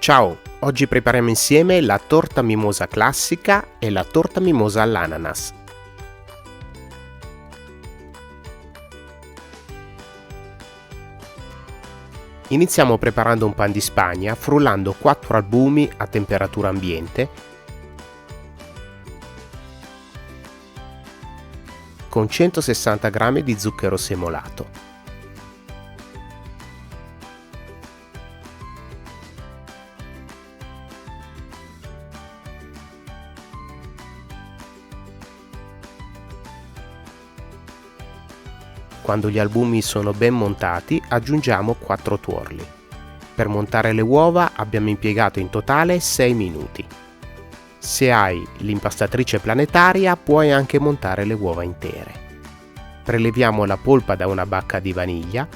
Ciao, oggi prepariamo insieme la torta mimosa classica e la torta mimosa all'ananas. Iniziamo preparando un pan di Spagna frullando 4 albumi a temperatura ambiente con 160 g di zucchero semolato. Quando gli albumi sono ben montati, aggiungiamo 4 tuorli. Per montare le uova abbiamo impiegato in totale 6 minuti. Se hai l'impastatrice planetaria, puoi anche montare le uova intere. Preleviamo la polpa da una bacca di vaniglia.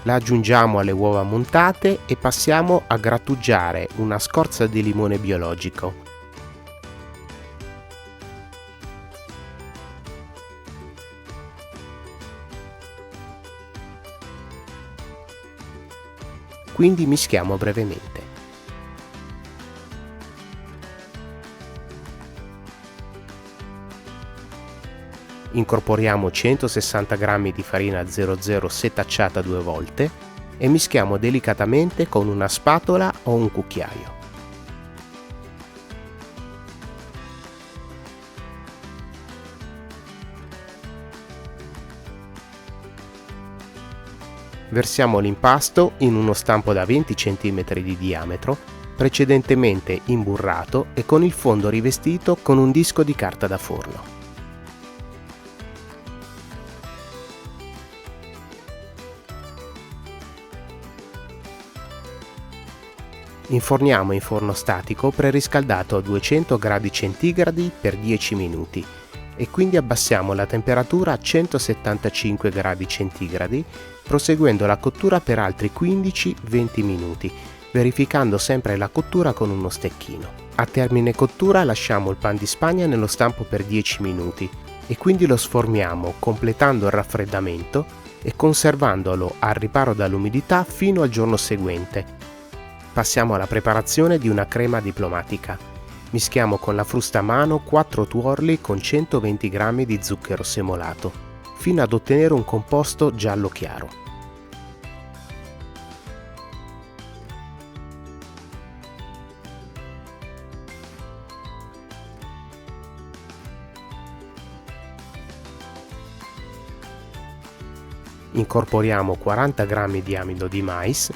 La aggiungiamo alle uova montate e passiamo a grattugiare una scorza di limone biologico. Quindi mischiamo brevemente. Incorporiamo 160 g di farina 00 setacciata 2 volte e mischiamo delicatamente con una spatola o un cucchiaio. Versiamo l'impasto in uno stampo da 20 cm di diametro, precedentemente imburrato e con il fondo rivestito con un disco di carta da forno. Inforniamo in forno statico preriscaldato a 200 °C per 10 minuti e quindi abbassiamo la temperatura a 175 °C, proseguendo la cottura per altri 15-20 minuti, verificando sempre la cottura con uno stecchino. A termine cottura lasciamo il pan di Spagna nello stampo per 10 minuti e quindi lo sformiamo completando il raffreddamento e conservandolo al riparo dall'umidità fino al giorno seguente. Passiamo alla preparazione di una crema diplomatica. Mischiamo con la frusta a mano 4 tuorli con 120 g di zucchero semolato, fino ad ottenere un composto giallo chiaro. Incorporiamo 40 g di amido di mais,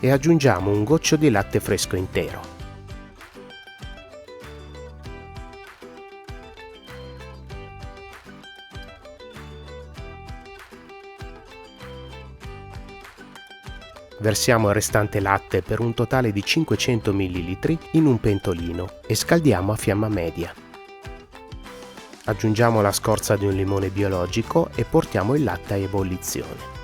e aggiungiamo un goccio di latte fresco intero. Versiamo il restante latte per un totale di 500 ml in un pentolino e scaldiamo a fiamma media. Aggiungiamo la scorza di un limone biologico e portiamo il latte a ebollizione.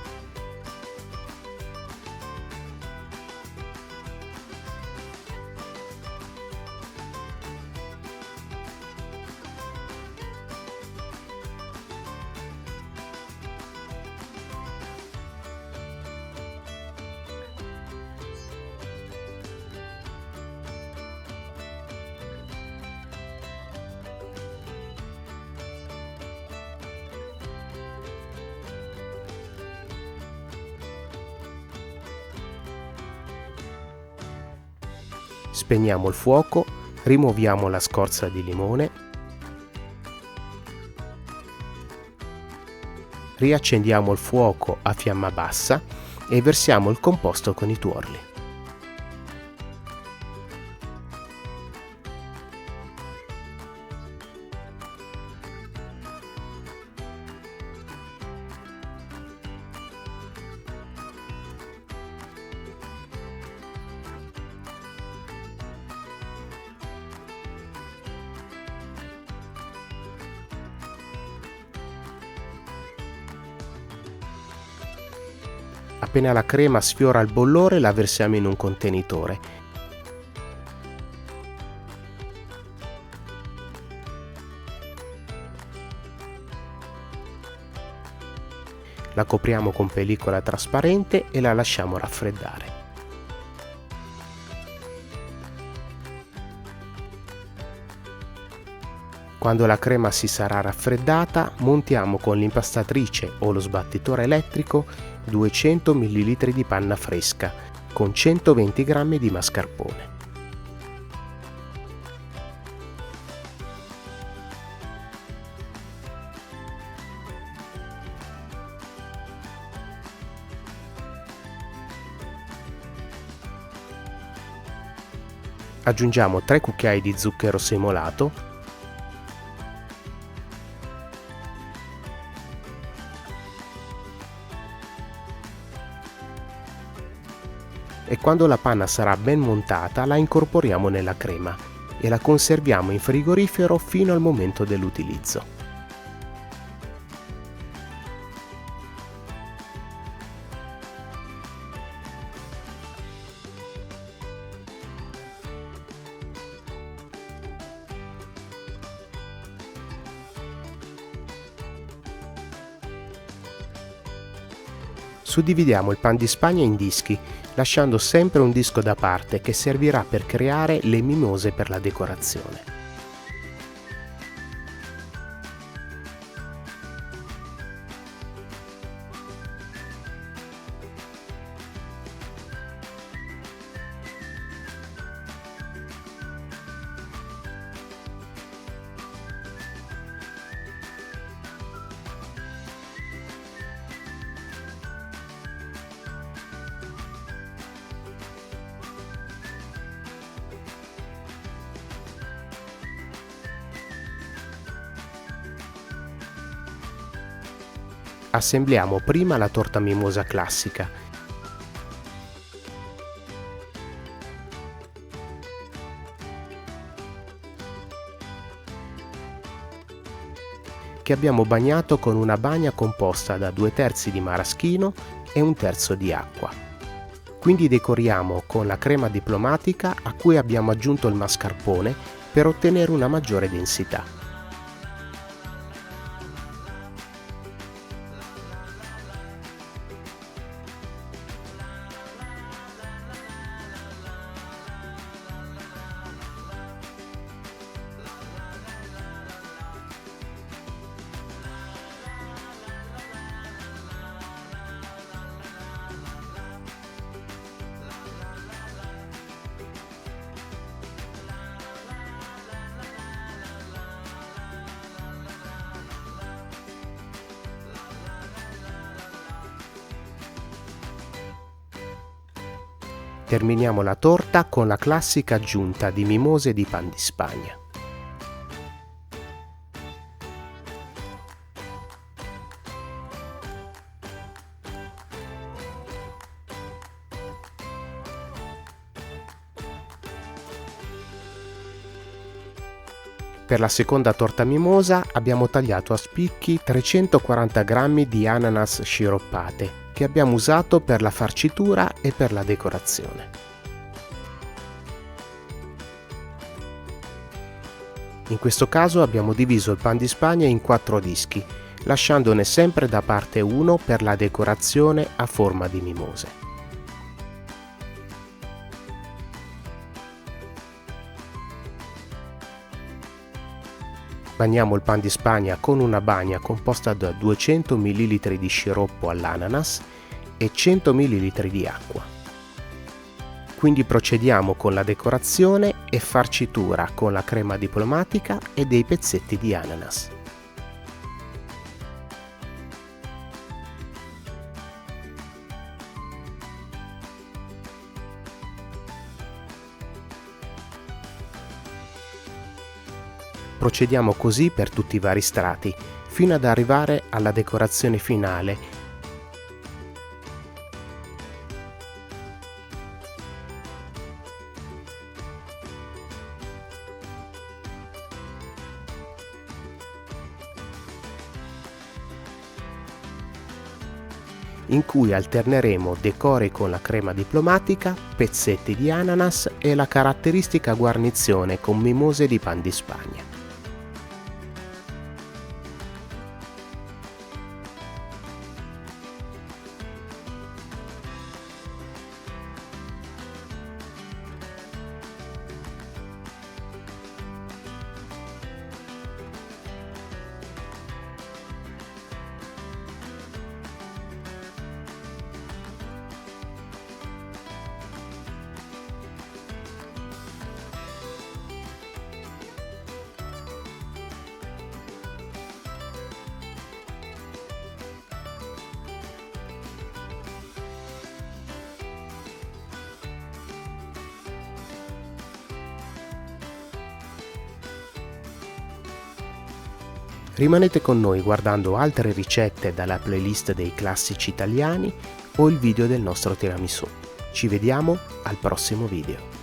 Spegniamo il fuoco, rimuoviamo la scorza di limone, riaccendiamo il fuoco a fiamma bassa e versiamo il composto con i tuorli. Appena la crema sfiora il bollore la versiamo in un contenitore. La copriamo con pellicola trasparente e la lasciamo raffreddare. Quando la crema si sarà raffreddata, montiamo con l'impastatrice o lo sbattitore elettrico 200 ml di panna fresca con 120 g di mascarpone. Aggiungiamo 3 cucchiai di zucchero semolato e quando la panna sarà ben montata la incorporiamo nella crema e la conserviamo in frigorifero fino al momento dell'utilizzo. Suddividiamo il pan di Spagna in dischi, lasciando sempre un disco da parte che servirà per creare le mimose per la decorazione. Assembliamo prima la torta mimosa classica. Che abbiamo bagnato con una bagna composta da 2/3 di maraschino e 1/3 di acqua. Quindi decoriamo con la crema diplomatica a cui abbiamo aggiunto il mascarpone per ottenere una maggiore densità. Terminiamo la torta con la classica aggiunta di mimose di pan di Spagna. Per la seconda torta mimosa abbiamo tagliato a spicchi 340 g di ananas sciroppate che abbiamo usato per la farcitura e per la decorazione. In questo caso abbiamo diviso il pan di Spagna in 4 dischi, lasciandone sempre da parte uno per la decorazione a forma di mimose. Bagniamo il pan di Spagna con una bagna composta da 200 ml di sciroppo all'ananas e 100 ml di acqua. Quindi procediamo con la decorazione e farcitura con la crema diplomatica e dei pezzetti di ananas. Procediamo così per tutti i vari strati, fino ad arrivare alla decorazione finale. in cui alterneremo decore con la crema diplomatica, pezzetti di ananas e la caratteristica guarnizione con mimose di pan di Spagna. Rimanete con noi guardando altre ricette dalla playlist dei classici italiani o il video del nostro tiramisù. Ci vediamo al prossimo video.